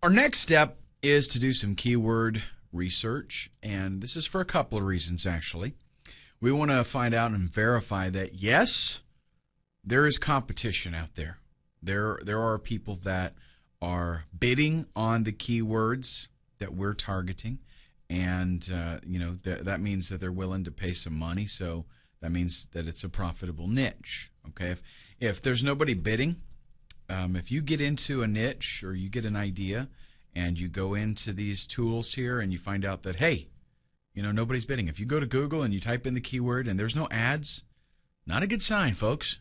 Our next step is to do some keyword research, and this is for a couple of reasons, actually. We want to find out and verify that, yes, there is competition out there. There are people that are bidding on the keywords that we're targeting, and that means that they're willing to pay some money, so that means that it's a profitable niche. Okay, if there's nobody bidding, if you get into a niche or you get an idea and you go into these tools here and you find out that, hey, nobody's bidding. If you go to Google and you type in the keyword and there's no ads, not a good sign, folks.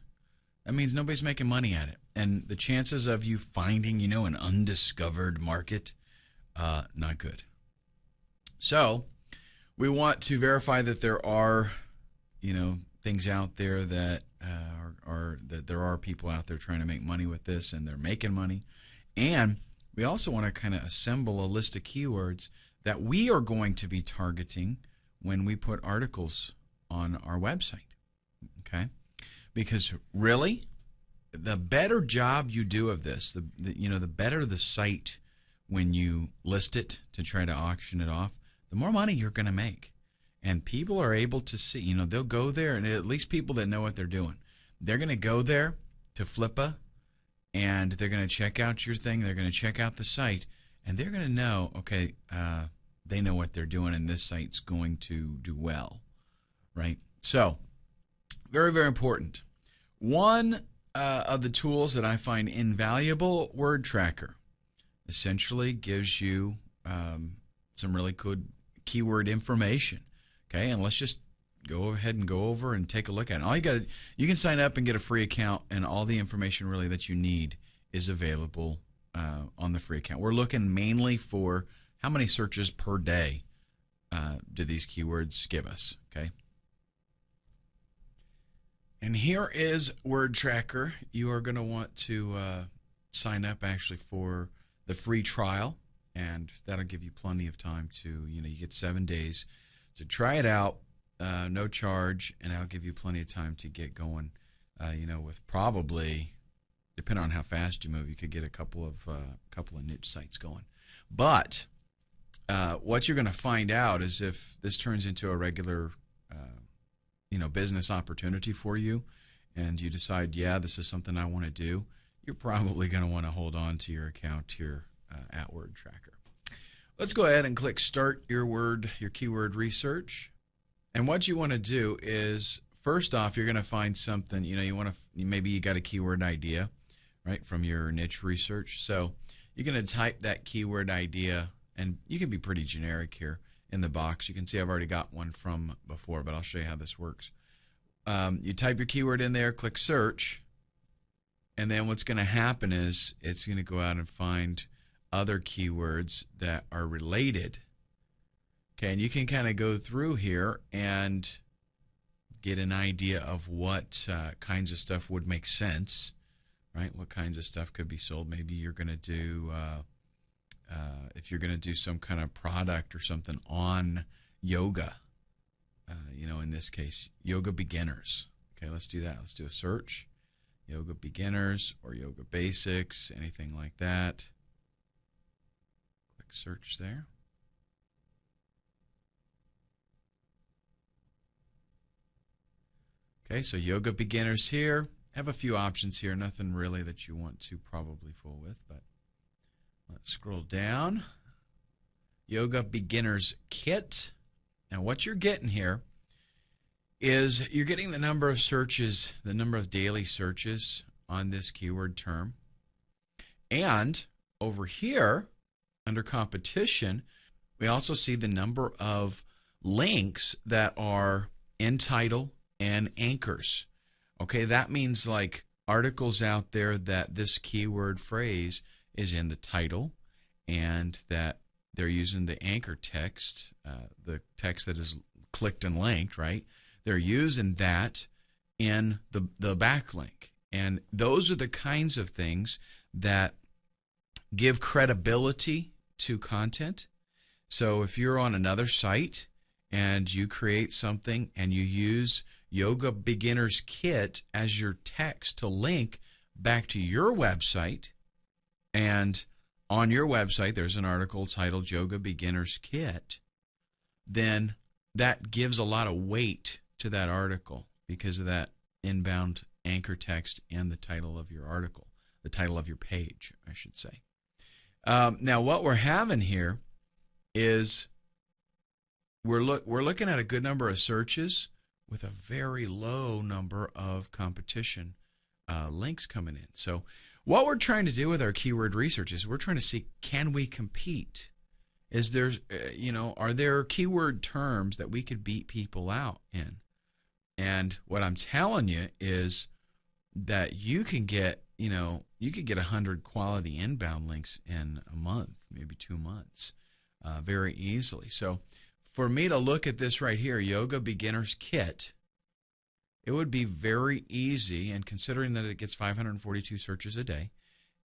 That means nobody's making money at it. And the chances of you finding, an undiscovered market, not good. So we want to verify that there are, things out there that that there are people out there trying to make money with this, and they're making money. And we also want to kind of assemble a list of keywords that we are going to be targeting when we put articles on our website. Okay? Because really, the better job you do of this, the better the site when you list it to try to auction it off, the more money you're going to make. And people are able to see, they'll go there, and at least people that know what they're doing, they're going to go there to Flippa, and they're going to check out your thing, they're going to check out the site, and they're going to know, okay, they know what they're doing, and this site's going to do well, right? So, very, very important. One of the tools that I find invaluable, Word Tracker, essentially gives you some really good keyword information. Okay, and let's just go ahead and go over and take a look at it. All you can sign up and get a free account, and all the information really that you need is available on the free account. We're looking mainly for how many searches per day do these keywords give us. Okay, and here is Word Tracker. You are going to want to sign up actually for the free trial, and that'll give you plenty of time to, you get 7 days to try it out, no charge, and I'll give you plenty of time to get going. With probably, depending on how fast you move, you could get a couple of niche sites going. But what you're going to find out is if this turns into a regular, business opportunity for you, and you decide, yeah, this is something I want to do, you're probably going to want to hold on to your account here at Word Tracker. Let's go ahead and click Start your keyword research. And what you want to do is, first off, you're going to find something, maybe you got a keyword idea, right, from your niche research. So you're going to type that keyword idea, and you can be pretty generic here in the box. You can see I've already got one from before, but I'll show you how this works. You type your keyword in there, click Search, and then what's going to happen is it's going to go out and find other keywords that are related. Okay, and you can kind of go through here and get an idea of what kinds of stuff would make sense, right? What kinds of stuff could be sold. Maybe you're going to do, if you're going to do some kind of product or something on yoga, in this case, yoga beginners. Okay, let's do that. Let's do a search. Yoga beginners or yoga basics, anything like that. Search there. Okay, so yoga beginners here. Have a few options here. Nothing really that you want to probably fool with, but let's scroll down. Yoga beginners kit. Now what you're getting here is you're getting the number of searches, the number of daily searches on this keyword term. And over here, under competition, we also see the number of links that are in title and anchors. Okay, that means like articles out there that this keyword phrase is in the title, and that they're using the anchor text, the text that is clicked and linked, right? They're using that in the backlink. And those are the kinds of things that give credibility to content. So if you're on another site and you create something and you use Yoga Beginners Kit as your text to link back to your website, and on your website there's an article titled Yoga Beginner's Kit, then that gives a lot of weight to that article because of that inbound anchor text and the title of your article, the title of your page, I should say. Now, what we're having here is we're looking at a good number of searches with a very low number of competition links coming in. So what we're trying to do with our keyword research is we're trying to see, can we compete? Is there, are there keyword terms that we could beat people out in? And what I'm telling you is that you can get, you could get 100 quality inbound links in a month, maybe 2 months, very easily. So for me to look at this right here, Yoga Beginner's Kit, it would be very easy, and considering that it gets 542 searches a day,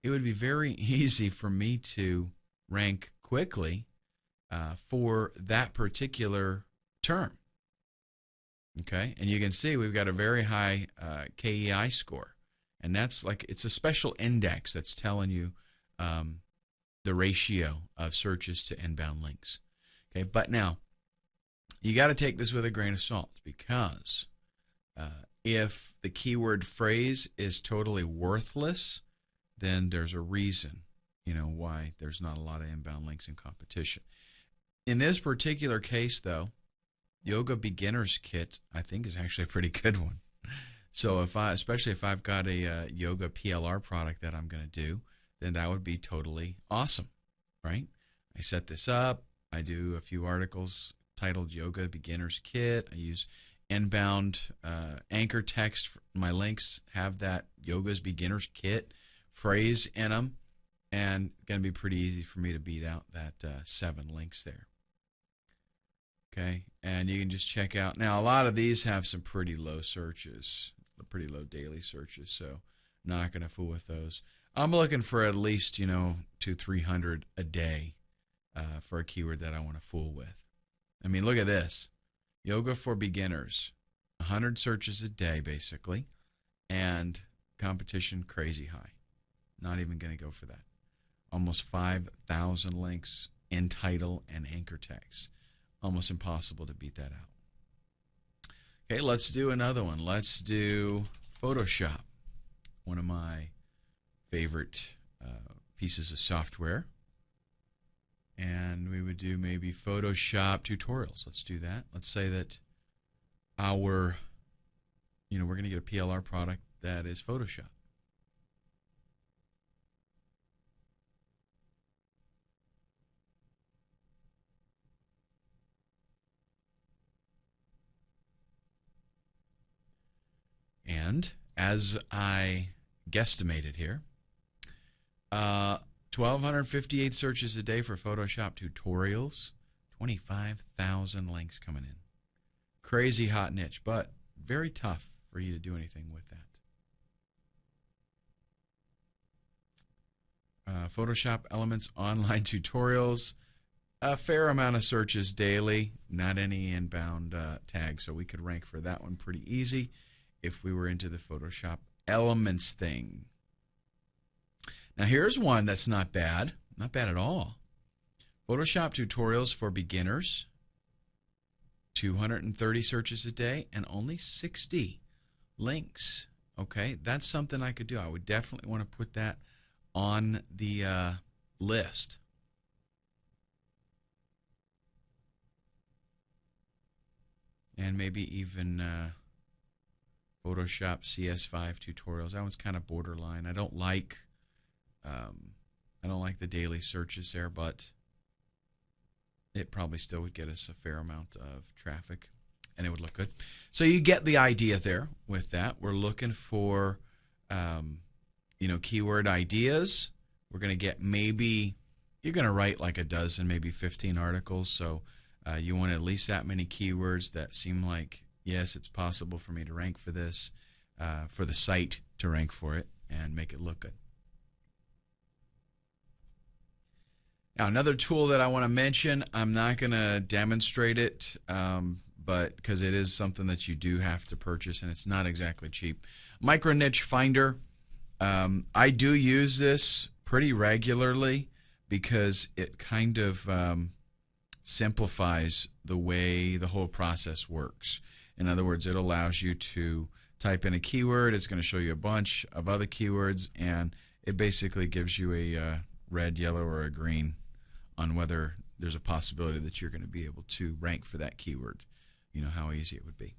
it would be very easy for me to rank quickly for that particular term. Okay, and you can see we've got a very high KEI score, and that's it's a special index that's telling you the ratio of searches to inbound links. Okay, but now you got to take this with a grain of salt, because if the keyword phrase is totally worthless, then there's a reason, why there's not a lot of inbound links in competition. In this particular case, though, Yoga Beginner's Kit, I think, is actually a pretty good one. So especially if I've got a yoga PLR product that I'm going to do, then that would be totally awesome, right? I set this up. I do a few articles titled Yoga Beginner's Kit. I use inbound anchor text. My links have that Yoga's Beginner's Kit phrase in them, and it's going to be pretty easy for me to beat out that 7 links there. Okay, and you can just check out. Now, a lot of these have some pretty low searches, pretty low daily searches, so not going to fool with those. I'm looking for at least, 200-300 a day for a keyword that I want to fool with. I mean, look at this. Yoga for beginners, 100 searches a day, basically, and competition crazy high. Not even going to go for that. Almost 5,000 links in title and anchor text. Almost impossible to beat that out. Okay, let's do another one. Let's do Photoshop, one of my favorite pieces of software. And we would do maybe Photoshop tutorials. Let's do that. Let's say that we're going to get a PLR product that is Photoshop. And as I guesstimated here, 1,258 searches a day for Photoshop tutorials, 25,000 links coming in. Crazy hot niche, but very tough for you to do anything with that. Photoshop Elements online tutorials, a fair amount of searches daily, not any inbound tags, so we could rank for that one pretty easy if we were into the Photoshop Elements thing. Now here's one that's not bad at all. Photoshop tutorials for beginners, 230 searches a day and only 60 links. Okay, that's something I could do. I would definitely want to put that on the list. And maybe even Photoshop CS5 tutorials. That one's kind of borderline. I don't like the daily searches there, but it probably still would get us a fair amount of traffic, and it would look good. So you get the idea there with that. We're looking for, keyword ideas. We're going to get you're going to write like a dozen, maybe 15 articles. So you want at least that many keywords that seem like, yes, it's possible for me to rank for this, for the site to rank for it and make it look good. Now, another tool that I want to mention, I'm not going to demonstrate it, but because it is something that you do have to purchase, and it's not exactly cheap. Micro Niche Finder. I do use this pretty regularly, because it kind of simplifies the way the whole process works. In other words, it allows you to type in a keyword. It's going to show you a bunch of other keywords, and it basically gives you a red, yellow, or a green on whether there's a possibility that you're going to be able to rank for that keyword. You know how easy it would be.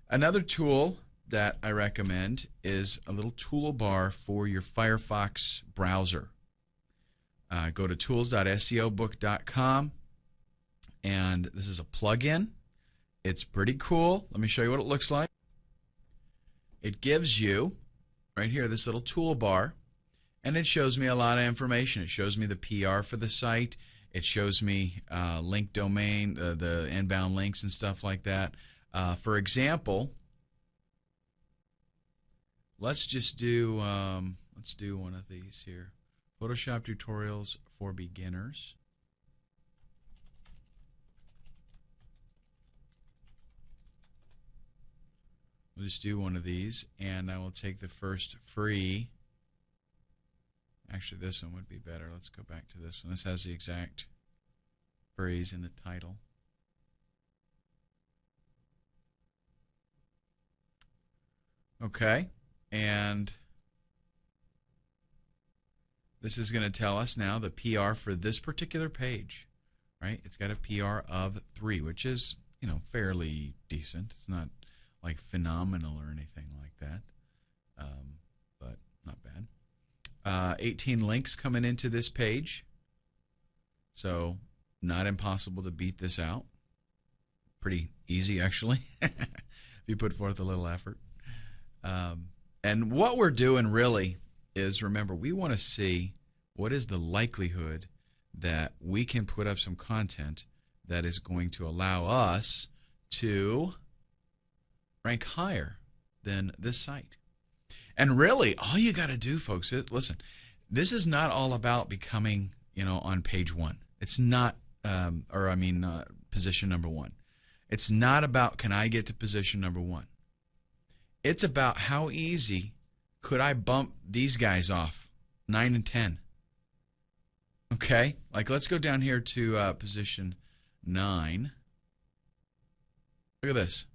Another tool that I recommend is a little toolbar for your Firefox browser. Go to tools.seobook.com, and this is a plugin. It's pretty cool. Let me show you what it looks like. It gives you, right here, this little toolbar, and it shows me a lot of information. It shows me the PR for the site. It shows me link domain, the inbound links and stuff like that. For example, let's do one of these here. Photoshop tutorials for beginners. We'll just do one of these, and I will take the first free. Actually, this one would be better. Let's go back to this one. This has the exact phrase in the title. Okay, and this is going to tell us now the PR for this particular page, right? It's got a PR of 3, which is, you know, fairly decent. It's not like phenomenal or anything like that, but not bad. 18 links coming into this page, so not impossible to beat this out. Pretty easy, actually, if you put forth a little effort. And what we're doing really is, remember, we want to see what is the likelihood that we can put up some content that is going to allow us to rank higher than this site. And really, all you got to do, folks, listen, this is not all about becoming, you know, on page 1. It's not, position number 1. It's not about, can I get to position number 1? It's about how easy could I bump these guys off, 9 and 10. Okay, like let's go down here to position 9. Look at this.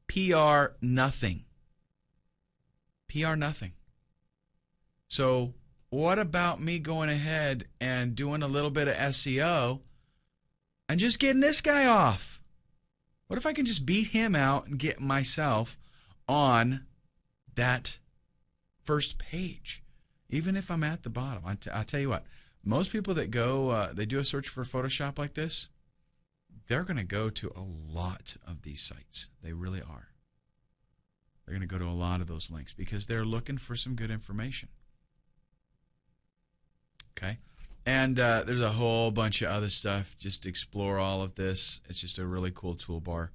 PR nothing. PR nothing. So what about me going ahead and doing a little bit of SEO and just getting this guy off? What if I can just beat him out and get myself on that first page, even if I'm at the bottom? I'll tell you what, most people that go, they do a search for Photoshop like this, they're going to go to a lot of these sites. They really are. They're going to go to a lot of those links because they're looking for some good information. Okay? And there's a whole bunch of other stuff. Just explore all of this. It's just a really cool toolbar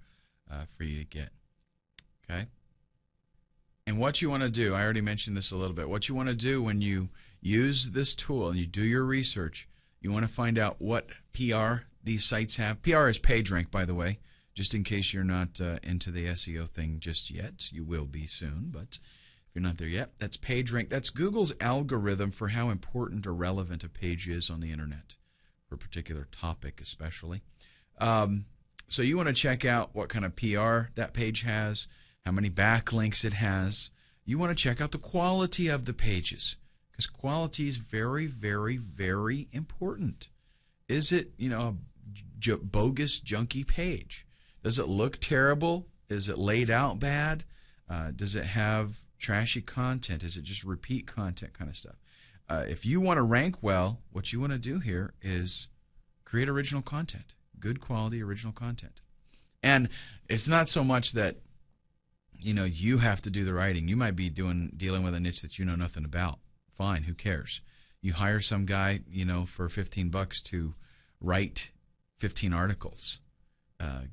for you to get. Okay? And what you want to do, I already mentioned this a little bit, what you want to do when you use this tool and you do your research, you want to find out what PR these sites have. PR is PageRank, by the way, just in case you're not into the SEO thing just yet. You will be soon, but if you're not there yet, that's PageRank. That's Google's algorithm for how important or relevant a page is on the internet, for a particular topic especially. So you want to check out what kind of PR that page has, how many backlinks it has. You want to check out the quality of the pages, because quality is very, very, very important. Is it, you know, a bogus, junky page? Does it look terrible? Is it laid out bad? Does it have trashy content? Is it just repeat content kind of stuff? If you want to rank well, what you want to do here is create original content, good quality original content. And it's not so much that, you know, you have to do the writing. You might be dealing with a niche that you know nothing about. Fine, who cares? You hire some guy, you know, for $15 to write 15 articles,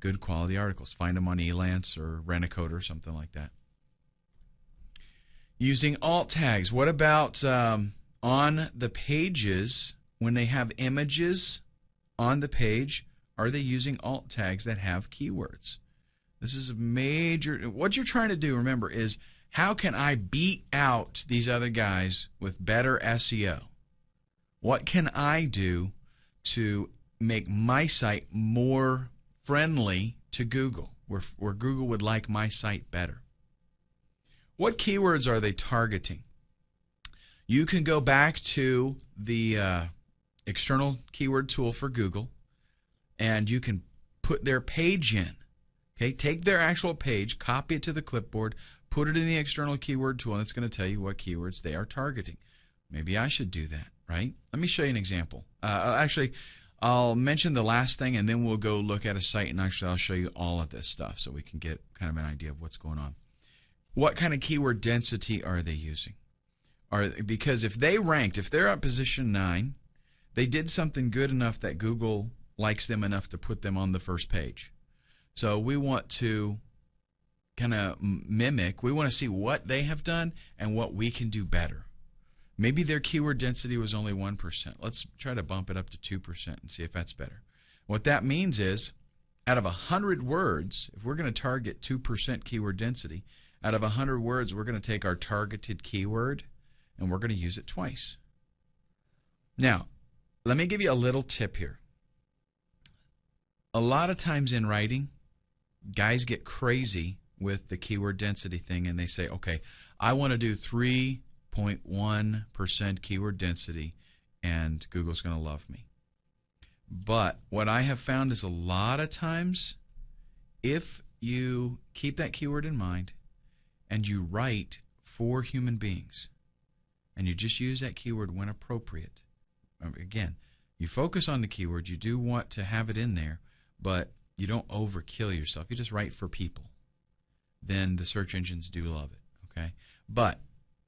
good quality articles. Find them on Elance or Rent-A-Code or something like that. Using alt tags. What about on the pages, when they have images on the page, are they using alt tags that have keywords? This is a major, what you're trying to do, remember, is how can I beat out these other guys with better SEO? What can I do to make my site more friendly to Google, where Google would like my site better? What keywords are they targeting? You can go back to the external keyword tool for Google, and you can put their page in. Okay, take their actual page, copy it to the clipboard, put it in the external keyword tool, and it's going to tell you what keywords they are targeting. Maybe I should do that, right? Let me show you an example. Actually, I'll mention the last thing, and then we'll go look at a site, and actually I'll show you all of this stuff so we can get kind of an idea of what's going on. What kind of keyword density are they using? Because if they're at position 9, they did something good enough that Google likes them enough to put them on the first page. So we want to kind of mimic, we want to see what they have done and what we can do better. Maybe their keyword density was only 1%. Let's try to bump it up to 2% and see if that's better. What that means is, out of 100 words, if we're going to target 2% keyword density, out of 100 words, we're going to take our targeted keyword and we're going to use it twice. Now, let me give you a little tip here. A lot of times in writing, guys get crazy with the keyword density thing and they say, okay, I want to do 3.1% keyword density and Google's going to love me. But what I have found is a lot of times, if you keep that keyword in mind and you write for human beings and you just use that keyword when appropriate, again, you focus on the keyword, you do want to have it in there, but you don't overkill yourself. You just write for people. Then the search engines do love it, okay? But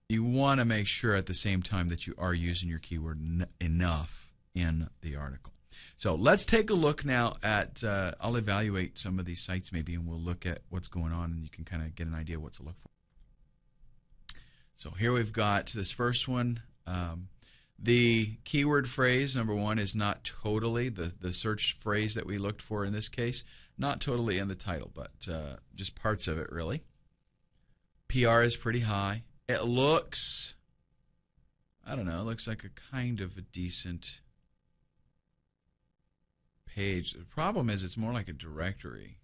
you want to make sure at the same time that you are using your keyword enough in the article. So let's take a look now at, I'll evaluate some of these sites maybe, and we'll look at what's going on, and you can kind of get an idea of what to look for. So here we've got this first one. The keyword phrase, number one, is not totally, the search phrase that we looked for in this case, not totally in the title, but just parts of it really. PR is pretty high. It looks, I don't know, it looks like a kind of a decent page. The problem is it's more like a directory.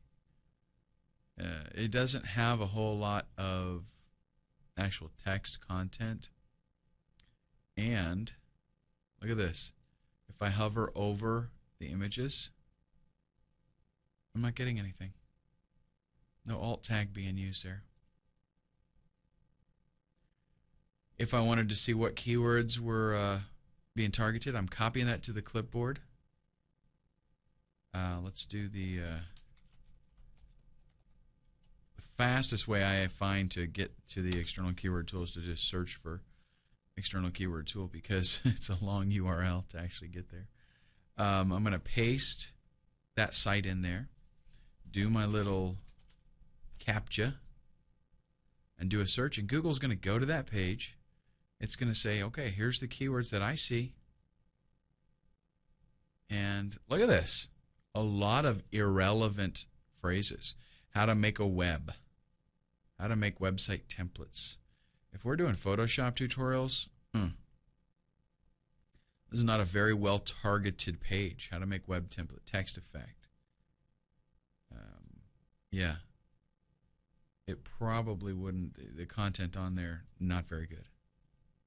It doesn't have a whole lot of actual text content. And look at this. If I hover over the images, I'm not getting anything. No alt tag being used there. If I wanted to see what keywords were being targeted, I'm copying that to the clipboard. Let's do the fastest way I find to get to the external keyword tool is to just search for external keyword tool, because it's a long URL to actually get there. I'm going to paste that site in there, do my little CAPTCHA, and do a search, and Google's going to go to that page. It's going to say, okay, here's the keywords that I see. And look at this. A lot of irrelevant phrases. How to make a web. How to make website templates. If we're doing Photoshop tutorials, this is not a very well targeted page. How to make web template, text effect. Yeah. It probably wouldn't, the content on there, not very good.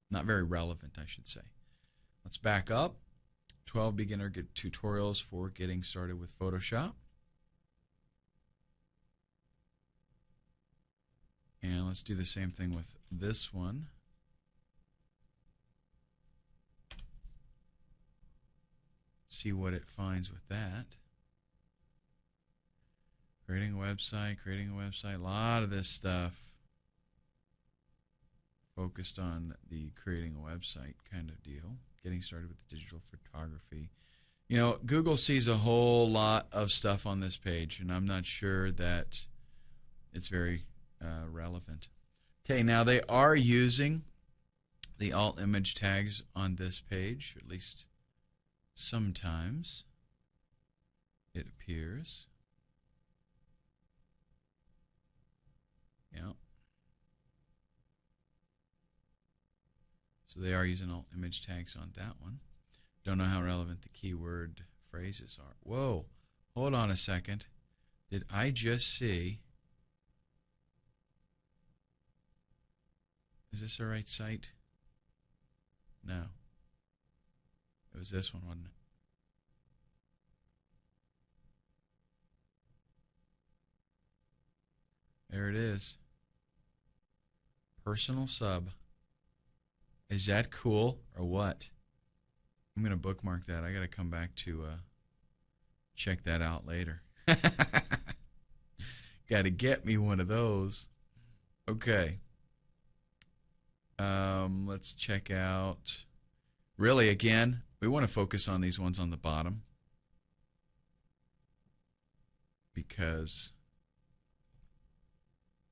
Not very relevant, I should say. Let's back up. 12 beginner tutorials for getting started with Photoshop. And let's do the same thing with this one. See what it finds with that. Creating a website, a lot of this stuff focused on the creating a website kind of deal. Getting started with digital photography. You know, Google sees a whole lot of stuff on this page, and I'm not sure that it's very relevant. Okay, now they are using the alt image tags on this page, at least sometimes it appears. Yeah. So they are using alt image tags on that one. Don't know how relevant the keyword phrases are. Whoa, hold on a second. Did I just see? Is this the right site? No. It was this one, wasn't it? There it is. Personal sub. Is that cool or what? I'm going to bookmark that. I got to come back to check that out later. Got to get me one of those. Okay. Let's check out. Really, again, we want to focus on these ones on the bottom because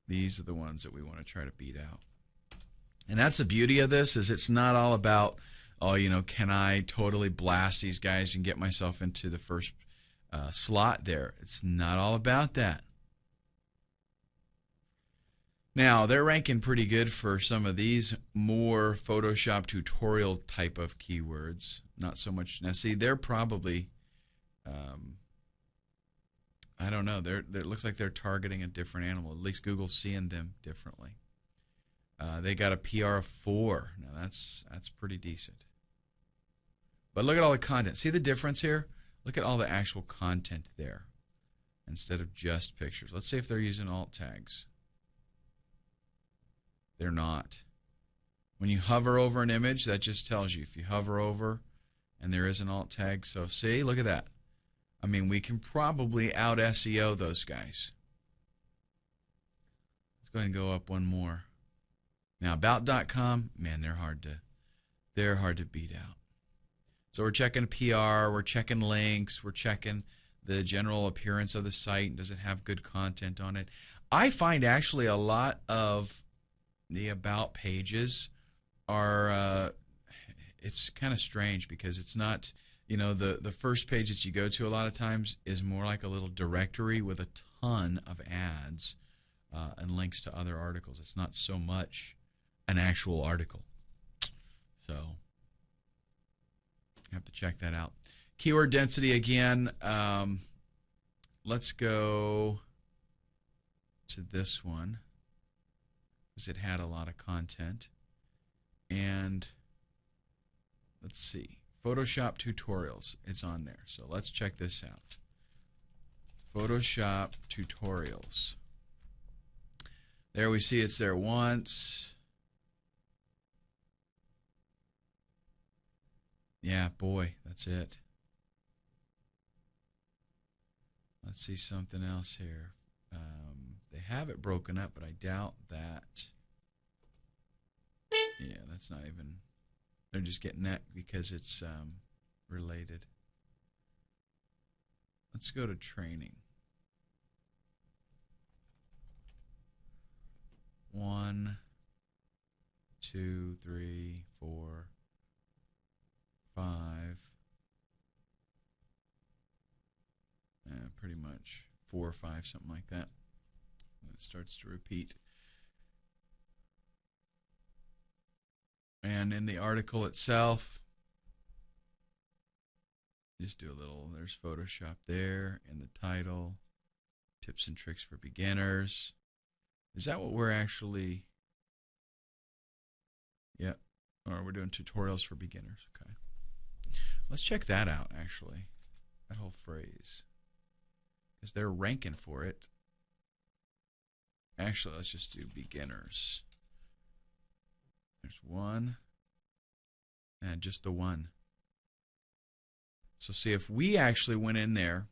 these are the ones that we want to try to beat out. And that's the beauty of this, is it's not all about, oh, you know, can I totally blast these guys and get myself into the first slot there. It's not all about that. Now, they're ranking pretty good for some of these more Photoshop tutorial type of keywords. Not so much. Now, see, they're probably, I don't know. It looks like they're targeting a different animal. At least Google's seeing them differently. They got a PR of 4. Now, that's pretty decent. But look at all the content. See the difference here? Look at all the actual content there instead of just pictures. Let's see if they're using alt tags. They're not. When you hover over an image, that just tells you. If you hover over and there is an alt tag, so see, look at that. I mean, we can probably out SEO those guys. Let's go ahead and go up one more. Now, about.com, man, they're hard to beat out. So we're checking PR, we're checking links, we're checking the general appearance of the site. Does it have good content on it? I find actually a lot of the about pages are it's kind of strange because it's not, you know, the first page that you go to a lot of times is more like a little directory with a ton of ads and links to other articles. It's not so much an actual article. So you have to check that out. Keyword density again. Let's go to this one, because it had a lot of content. And let's see, Photoshop tutorials, it's on there. So let's check this out. Photoshop tutorials. There we see it's there once. Yeah, boy, that's it. Let's see something else here. They have it broken up, but I doubt that. Yeah, that's not even. They're just getting that because it's related. Let's go to training. 1, 2, 3, 4, 5. Pretty much 4 or 5, something like that. It starts to repeat. And in the article itself, just do a little, there's Photoshop there in the title, tips and tricks for beginners. Is that what we're actually, yeah, or we're doing tutorials for beginners, okay. Let's check that out, actually, that whole phrase, because they're ranking for it. Actually, let's just do beginners. There's one, and just the one. So see, if we actually went in there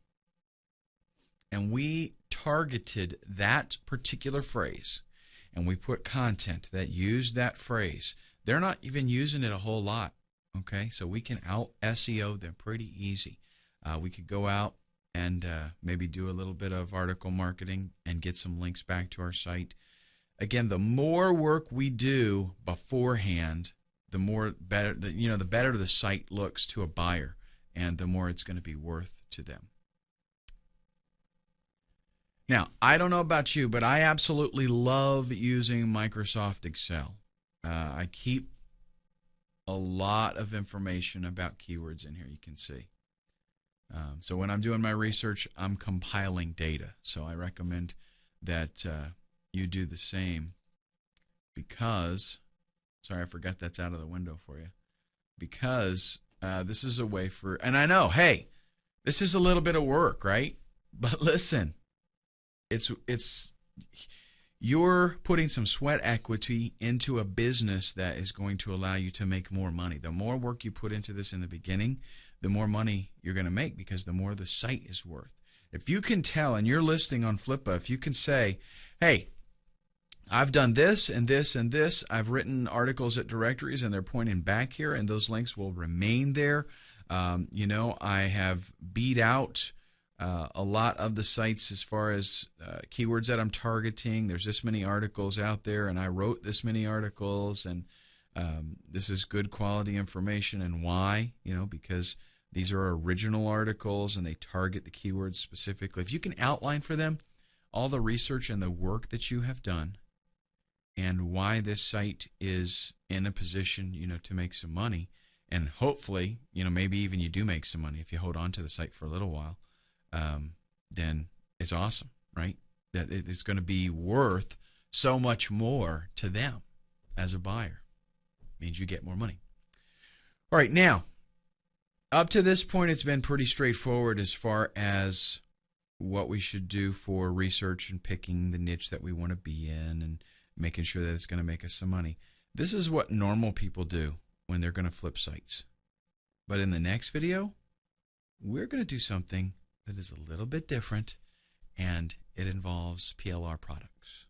and we targeted that particular phrase and we put content that used that phrase, they're not even using it a whole lot, okay? So we can out SEO them pretty easy. We could go out and maybe do a little bit of article marketing and get some links back to our site. Again, the more work we do beforehand, the better the site looks to a buyer, and the more it's going to be worth to them. Now, I don't know about you, but I absolutely love using Microsoft Excel. I keep a lot of information about keywords in here, you can see. So when I'm doing my research, I'm compiling data. So I recommend that you do the same because, sorry, I forgot that's out of the window for you, because this is a way for, and I know, hey, this is a little bit of work, right? But listen, it's you're putting some sweat equity into a business that is going to allow you to make more money. The more work you put into this in the beginning, the more money you're going to make, because the more the site is worth. If you can tell, and you're listing on Flippa, if you can say, hey, I've done this and this and this, I've written articles at directories and they're pointing back here, and those links will remain there. I have beat out a lot of the sites as far as keywords that I'm targeting. There's this many articles out there, and I wrote this many articles, and this is good quality information. And why? Because these are original articles and they target the keywords specifically. If you can outline for them all the research and the work that you have done and why this site is in a position, to make some money, and hopefully, maybe even you do make some money if you hold on to the site for a little while, then it's awesome, right? That it's going to be worth so much more to them as a buyer. It means you get more money. All right, now, up to this point, it's been pretty straightforward as far as what we should do for research and picking the niche that we want to be in and making sure that it's going to make us some money. This is what normal people do when they're going to flip sites. But in the next video, we're going to do something that is a little bit different, and it involves PLR products.